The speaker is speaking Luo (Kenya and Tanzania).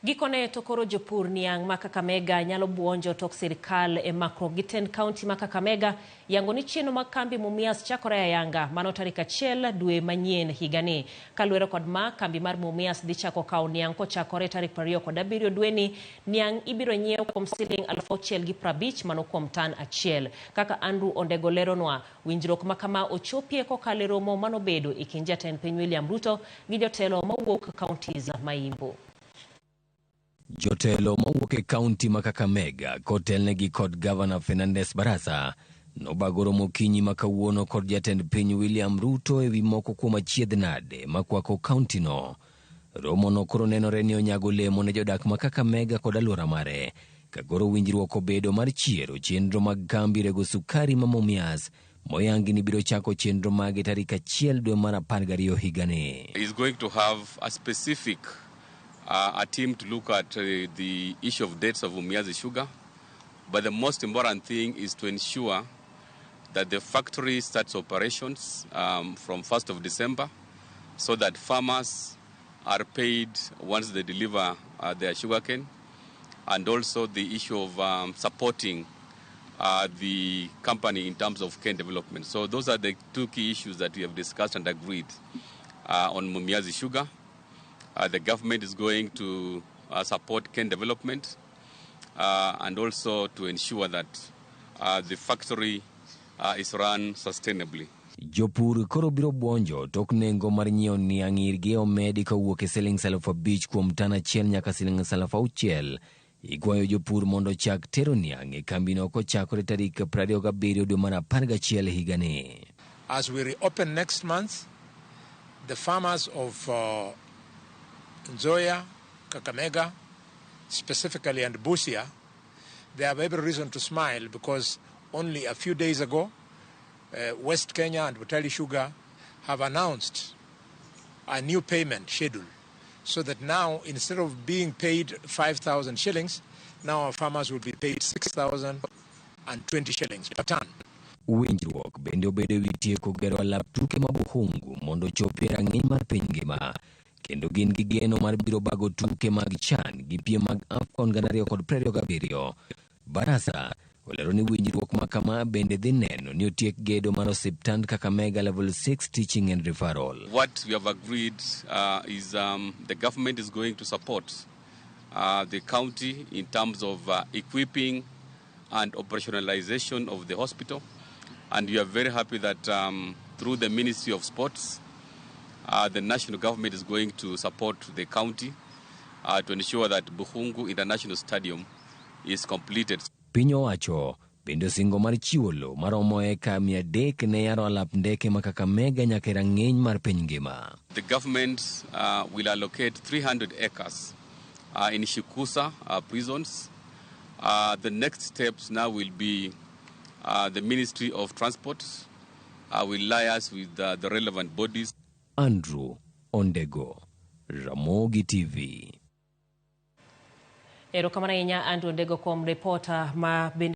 Gikone to koro jopur niang' ma Kakamega nyalo buonjo tok sirikal e makro giten county ma Kakamega yango ni cheno mag kambi Mumias chakore ayanga mano tarik 1 dwe manyien higani. Kaluwore kod ma kambi mar Mumias dhi chako kawo niang' kochakore tarik 27 dweni. Niang' ibiro nyiew kuom siling 650 mano kuom tan achiel. Kaka Andrew Ondego leronwa, winjruok ma kama ochopie kokalo romo mano bedo e kind jatend piny William Ruto gi jotelo mawuok counties ma Imbo. Jotelo mawuok e kaunti ma Kakamega kotelnegi kod Governor Fernandes Barasa nobagoro mokinyi ma kawuono kod jatend piny William Ruto ewi moko kuom achiedhnade makwako kaunti no. Romo no koro nenore ni onyago lemo ne jodak ma Kakamega kod alwora mare kagoro winjruok obedo mar chiero chenro mag kambi rego sukari ma Mumias moyangi ni biro chako chenro mage tarik 1 dwe mar 12 higani. Is going to have a specific a team to look at the issue of dates of Mumias sugar. But the most important thing is to ensure that the factory starts operations from 1st of December so that farmers are paid once they deliver their sugarcane, and also the issue of supporting the company in terms of cane development. So those are the 2 key issues that we have discussed and agreed on Mumias sugar. The government is going to support cane development and also to ensure that the factory is run sustainably. Jopur koro biro buonjo tok nengo mar nyiewo niang' irgi omedi kawuok e siling 5,000 kuom tan achiel nyaka siling 6,000. Ikwayo jopur mondo chak tero niang' e kambino kochakore tarik 27 dwe mar 11 higani. As we reopen next month, the farmers of Nzoia, Kakamega, specifically, and Busia, they have every reason to smile because only a few days ago, West Kenya and Butali Sugar have announced a new payment schedule so that now, instead of being paid 5,000 shillings, now our farmers will be paid 6,020 shillings per ton. Winjruok bende obedo wi tieko gero alap tuke mabuhungu mondo chopi rang'iny mar piny ngima. Kendo gin gi geno mar biro bago tuke mag CHAN gi piem mag AFCON 2027. Barasa olero ni winjruok ma kama bende dhi neno ni otiek gedo mar osiptand Kakamega level 6 teaching and referral. What we have agreed is the government is going to support the county in terms of equipping and operationalization of the hospital. And we are very happy that through the Ministry of Sports, the national government is going to support the county to ensure that Buhungu International Stadium is completed. Piny owacho bende osingo mar chiwo lo maromo eka 300 ne yaro alap ndeke ma Kakamega nyaka rang'iny mar piny ngima. The government will allocate 300 acres in Shikusa prisons. The next steps now will be the Ministry of Transport will liaise with the relevant bodies. Andrew Ondego, Ramogi TV. Erokamana inya Andrew Ondego kuom reporter ma